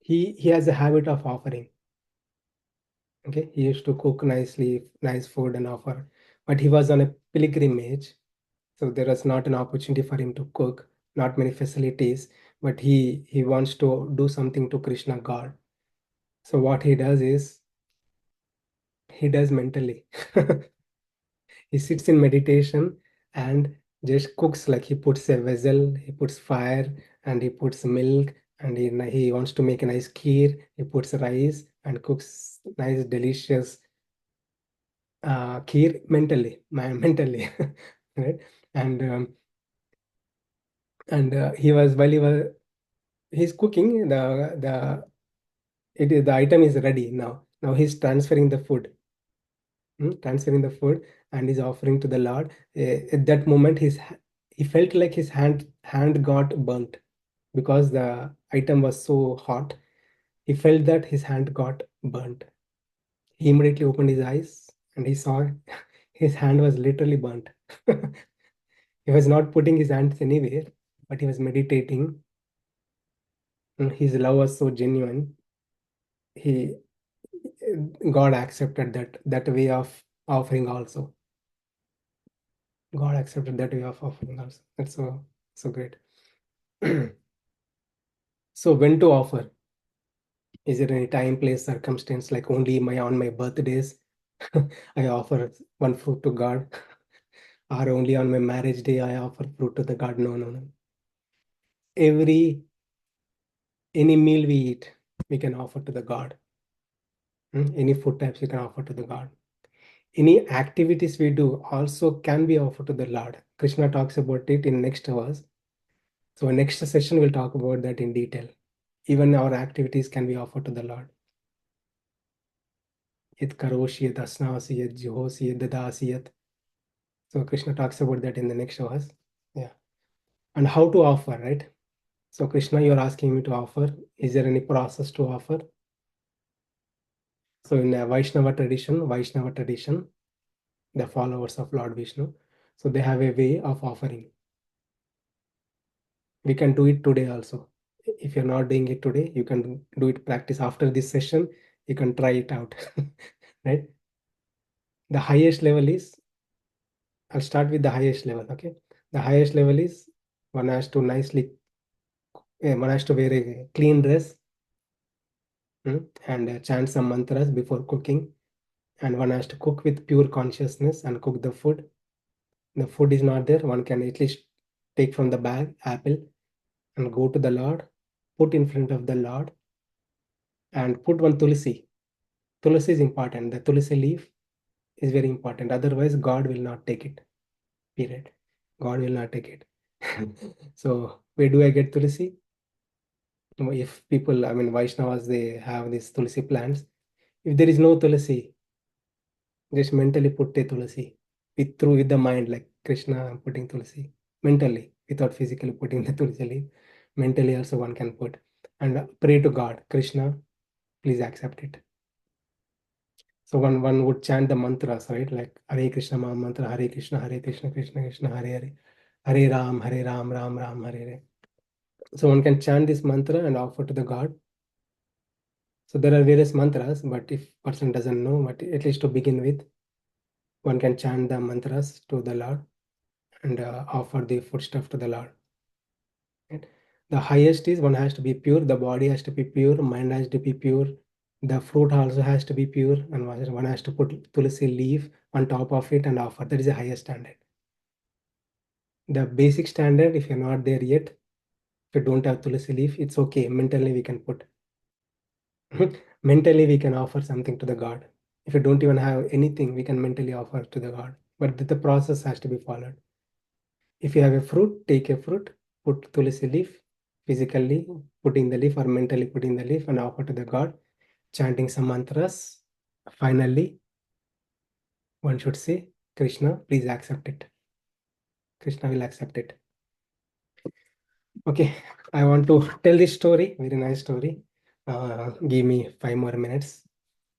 A: He has a habit of offering. Okay, he used to cook nice food and offer, but he was on a pilgrimage, so there was not an opportunity for him to cook, not many facilities, but he wants to do something to Krishna God. So what he does is he does mentally. He sits in meditation and just cooks, like he puts a vessel, he puts fire, and he puts milk, and he wants to make a nice kheer. He puts rice and cooks nice delicious kheer mentally, mentally, right? And he was while he's cooking, the item is ready now. Now he's transferring the food, transferring the food, and he's offering to the Lord. At that moment, he felt like his hand got burnt because the item was so hot. He felt that his hand got burnt. He immediately opened his eyes and he saw his hand was literally burnt. He was not putting his hands anywhere, but he was meditating. His love was so genuine. He God accepted that way of offering also. God accepted that way of offering also. That's so great. So when to offer? Is there any time, place, circumstance, like only on my birthdays I offer one fruit to God, or only on my marriage day I offer fruit to the God? No, no, no. Any meal we eat, we can offer to the God. Any food types we can offer to the God. Any activities we do also can be offered to the Lord. Krishna talks about it in next verse. So next session we'll talk about that in detail. Even our activities can be offered to the Lord. Yat karoshi, yat asnasi, yat juhosi, yat dadasi, yat. So Krishna talks about that in the next verse. Yeah. And how to offer, right? So Krishna, you're asking me to offer. Is there any process to offer? So in Vaishnava tradition, the followers of Lord Vishnu, so they have a way of offering. We can do it today also. If you're not doing it today, you can do it, practice after this session. You can try it out, right? The highest level is, I'll start with the highest level, okay? The highest level is one has to one has to wear a clean dress, and chant some mantras before cooking. And one has to cook with pure consciousness and cook the food. The food is not there, one can at least take from the bag, apple, and go to the Lord, put in front of the Lord, and put one tulsi. Tulsi is important. The tulsi leaf is very important. Otherwise, God will not take it. Period. God will not take it. So where do I get tulsi? If people, I mean Vaishnavas, they have these tulsi plants. If there is no tulsi, just mentally put a tulsi with the mind, like Krishna, I'm putting tulsi mentally, without physically putting the tulsi leaf. Mentally also one can put and pray to God, Krishna, please accept it. So one would chant the mantras, right? Like Hare Krishna Maha Mantra, Hare Krishna, Krishna Krishna, Hare Hare, Hare Ram, Ram Ram, Hare Hare. So one can chant this mantra and offer to the God. So there are various mantras, but if person doesn't know, but at least to begin with, one can chant the mantras to the Lord and offer the foodstuff to the Lord. Right? The highest is one has to be pure, the body has to be pure, mind has to be pure, The fruit also has to be pure, and one has to put tulsi leaf on top of it and offer. That is the highest standard. The basic standard, if you're not there yet, if you don't have tulsi leaf, it's okay. Mentally we can put. Mentally we can offer something to the God. If you don't even have anything, we can mentally offer to the God. But the process has to be followed. If you have a fruit, take a fruit, put tulsi leaf, physically putting the leaf or mentally putting the leaf and offer to the God, chanting some mantras. Finally, one should say, Krishna, please accept it. Krishna will accept it. Okay, I want to tell this story, very nice story. Give me 5 more minutes.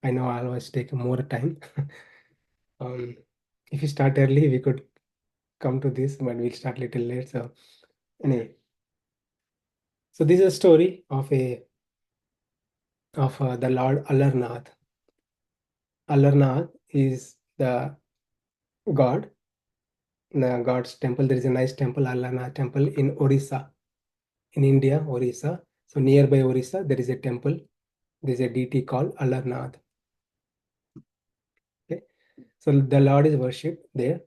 A: I know I'll always take more time. If you start early, we could come to this, but we'll start little late. So anyway, so this is a story of the Lord Alarnath. Alarnath is the god. The god's temple. There is a nice temple, Alarnath temple in Orissa, in India, Orissa. So nearby Orissa, there is a temple. There is a deity called Alarnath. Okay, so the Lord is worshipped there.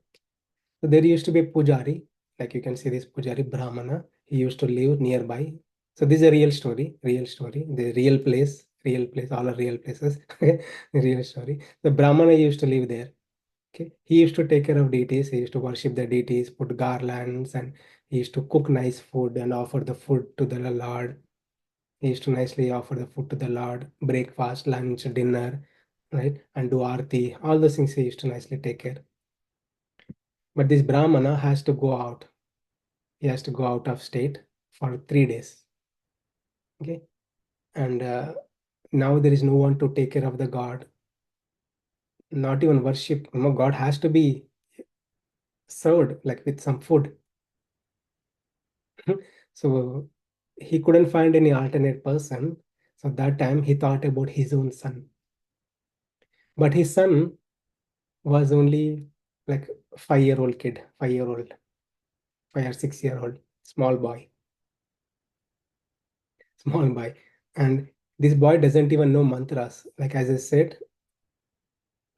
A: So there used to be a pujari, like you can see this pujari Brahmana. He used to live nearby. So this is a real story, the real place, all are real places. The real story. The Brahmana used to live there. Okay, he used to take care of deities. He used to worship the deities, put garlands, and he used to cook nice food and offer the food to the Lord. He used to nicely offer the food to the Lord, breakfast, lunch, dinner, right, and do arti. All those things he used to nicely take care. But this Brahmana has to go out. He has to go out of state for 3 days. Okay, and now there is no one to take care of the god. Not even worship. God has to be served like with some food. So he couldn't find any alternate person. So that time he thought about his own son. But his son was only like 5-year-old kid, 5 year old, 5 or 6 year old, small boy, small boy. And this boy doesn't even know mantras. Like as I said,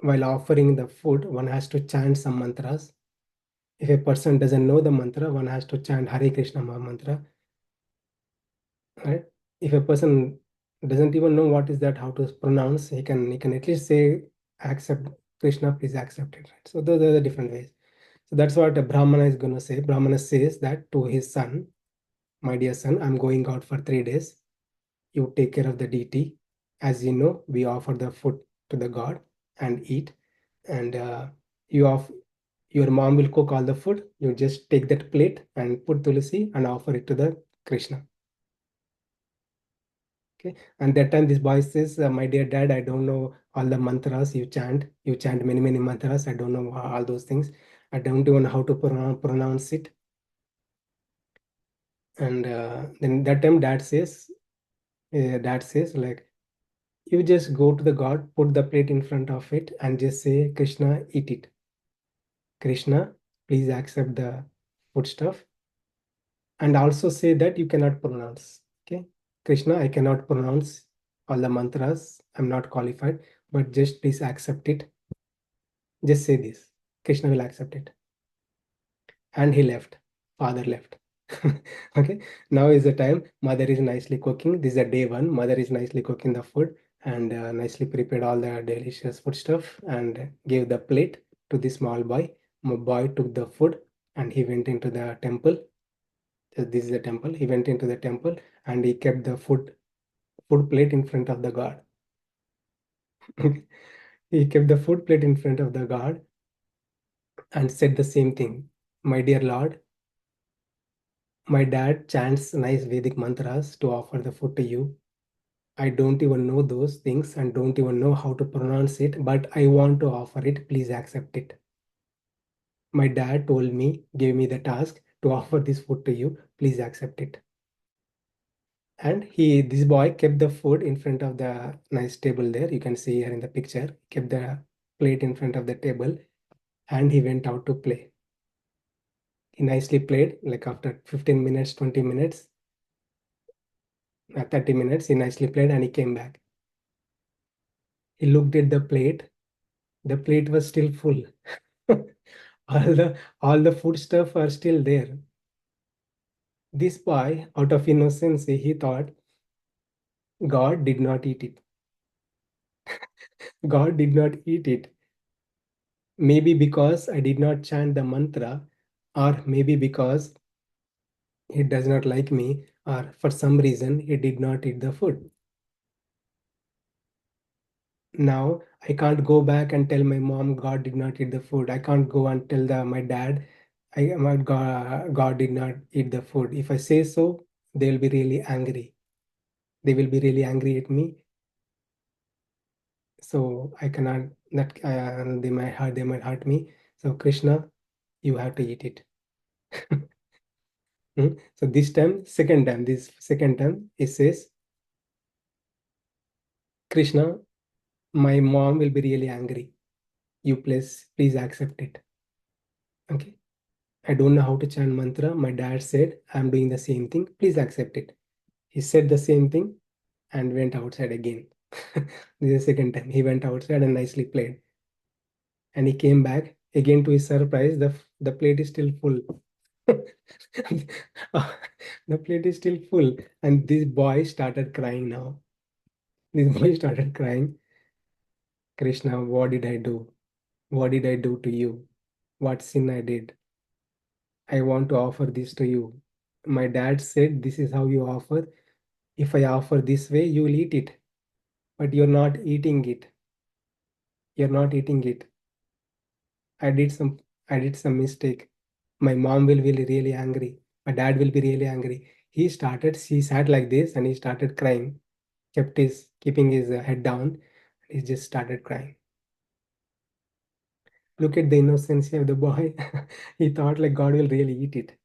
A: while offering the food, one has to chant some mantras. If a person doesn't know the mantra, one has to chant Hare Krishna Maha Mantra. Right? If a person doesn't even know what is that, how to pronounce, he can at least say, accept Krishna, please accept it. Right? So those are the different ways. So that's what a Brahmana is going to say. Brahmana says that to his son, my dear son, I'm going out for 3 days. You take care of the deity. As you know, we offer the food to the god and eat. And you off, your mom will cook all the food. You just take that plate and put tulsi and offer it to the Krishna. Okay, and that time this boy says, my dear dad, I don't know all the mantras you chant. You chant many mantras. I don't know all those things. I don't even know how to pronounce it. And then that time dad says like, you just go to the god, put the plate in front of it, and just say, Krishna, eat it. Krishna, please accept the food stuff. And also say that you cannot pronounce. Okay, Krishna, I cannot pronounce all the mantras. I'm not qualified, but just please accept it. Just say this. Krishna will accept it. And he left. Father left. Okay, now is the time. Mother is nicely cooking. This is a day one. Mother is nicely cooking the food and nicely prepared all the delicious food stuff and gave the plate to the small boy. My boy took the food and he went into the temple. This is the temple. He went into the temple and he kept the food plate in front of the god. He kept the food plate in front of the god and said the same thing. My dear Lord, my dad chants nice Vedic mantras to offer the food to you. I don't even know those things and don't even know how to pronounce it, but I want to offer it. Please accept it. My dad told me, gave me the task to offer this food to you. Please accept it. And this boy kept the food in front of the nice table there. You can see here in the picture, kept the plate in front of the table and he went out to play. He nicely played, like after 15 minutes, 20 minutes, 30 minutes, he nicely played and he came back. He looked at the plate. The plate was still full. All the food stuff are still there. This boy, out of innocence, he thought God did not eat it. God did not eat it. Maybe because I did not chant the mantra, or maybe because he does not like me, or for some reason he did not eat the food. Now I can't go back and tell my mom God did not eat the food. I can't go and tell my dad God did not eat the food. If I say so, they will be really angry. They will be really angry at me. So I cannot that they might hurt me. So Krishna, you have to eat it. So this second time, it says, Krishna, my mom will be really angry. You please accept it. Okay. I don't know how to chant mantra. My dad said, I'm doing the same thing. Please accept it. He said the same thing and went outside again. This is the second time. He went outside and nicely played. And he came back. Again, to his surprise, the plate is still full. The plate is still full. And this boy started crying now. This boy started crying. Krishna, what did I do? What did I do to you? What sin I did? I want to offer this to you. My dad said, this is how you offer. If I offer this way, you will eat it. But you're not eating it. You're not eating it. I did some I did some mistake. My mom will be really angry. My dad will be really angry. He sat like this and he started crying, keeping his head down. He just started crying. Look at the innocence of the boy. He thought like God will really eat it.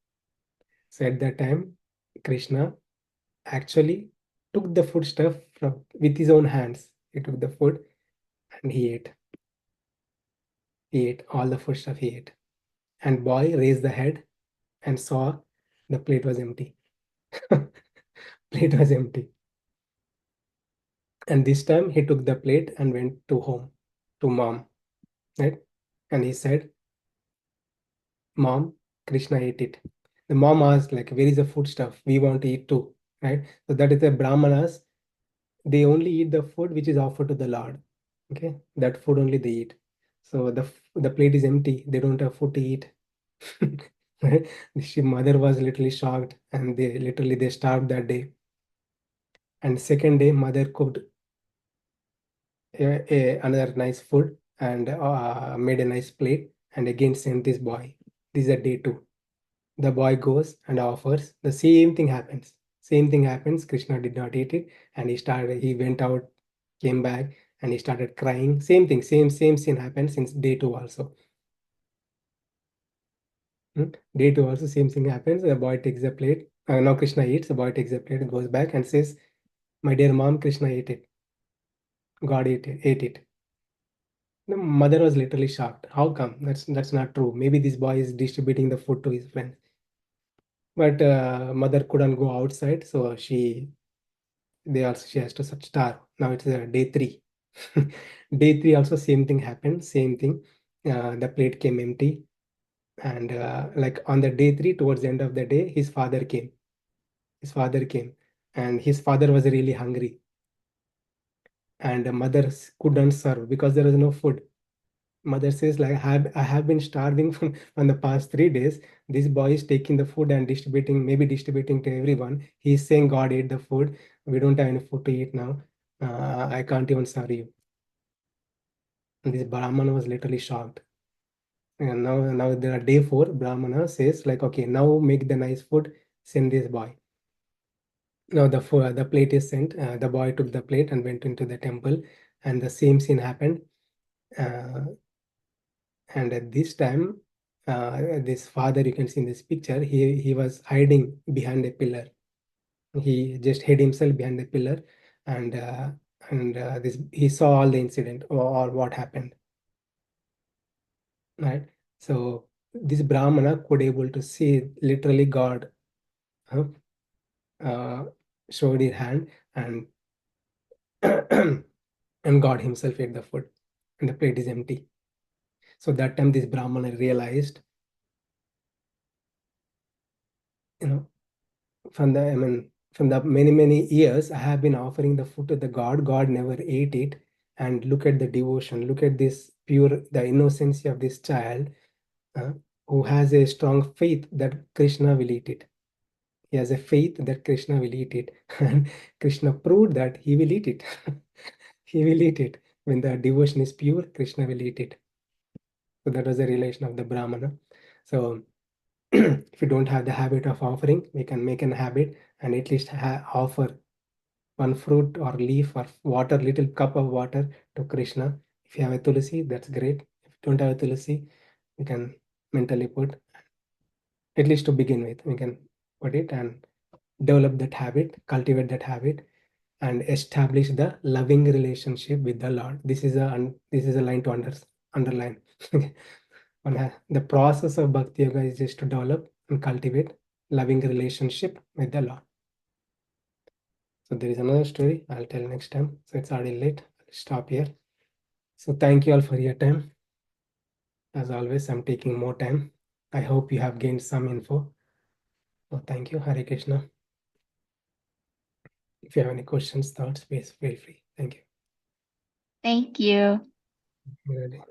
A: So at that time, Krishna actually took the food stuff from with his own hands. He took the food and he ate. He ate all the food stuff he ate. And boy raised the head and saw the plate was empty. Plate was empty. And this time he took the plate and went to home, to mom, right? And he said, Mom, Krishna ate it. The mom asked, like, where is the food stuff? We want to eat too, right? So that is the Brahmanas. They only eat the food which is offered to the Lord. Okay, that food only they eat. So the plate is empty. They don't have food to eat. Right? She mother was literally shocked, and they starved that day. And second day, mother cooked another nice food and made a nice plate and again sent this boy. This is a day two. The boy goes and offers. The same thing happens. Same thing happens. Krishna did not eat it, and he went out, came back, and he started crying. Same thing, same scene happened since day two also. Day two also same thing happens. The boy takes the plate. Now Krishna eats. The boy takes the plate, goes back and says, "My dear mom, Krishna ate it. God ate it." The mother was literally shocked. How come? That's not true. Maybe this boy is distributing the food to his friends. But mother couldn't go outside, so she has to starve. Now it's day three. Day three also same thing happened. Same thing. The plate came empty, and like on the day three, towards the end of the day, his father came. His father came, and his father was really hungry, and the mother couldn't serve because there was no food. Mother says, like, I have been starving from the past 3 days. This boy is taking the food and maybe distributing to everyone. He's saying God ate the food. We don't have any food to eat now. I can't even serve you. And this Brahmana was literally shocked. And now there are day four. Brahmana says, like, okay, now make the nice food. Send this boy. Now the plate is sent. The boy took the plate and went into the temple, and the same scene happened. Uh, And at this time, this father, you can see in this picture, he was hiding behind a pillar. He just hid himself behind the pillar, and this he saw all the incident or what happened. Right. So this Brahmana could able to see literally God uh, uh, showed his hand and and God himself ate the food, and the plate is empty. So that time this Brahmana realized, from the many years I have been offering the food to the God. God never ate it. And look at the devotion. Look at this the innocence of this child, who has a strong faith that Krishna will eat it. He has a faith that Krishna will eat it. And Krishna proved that he will eat it. He will eat it. When the devotion is pure, Krishna will eat it. So that was the relation of the Brahmana. So if you don't have the habit of offering, we can make an habit and at least offer one fruit or leaf or water, little cup of water to Krishna. If you have a tulsi, that's great. If you don't have a tulsi, we can mentally put, at least to begin with, we can put it and develop that habit, cultivate that habit, and establish the loving relationship with the Lord. This is a line to underline. The process of Bhakti Yoga is just to develop and cultivate loving relationship with the Lord. So there is another story I'll tell next time. So it's already late. I'll stop here. So thank you all for your time. As always, I'm taking more time. I hope you have gained some info. So thank you, Hare Krishna. If you have any questions, thoughts, please feel free. Thank you.
C: Thank you.
A: Really.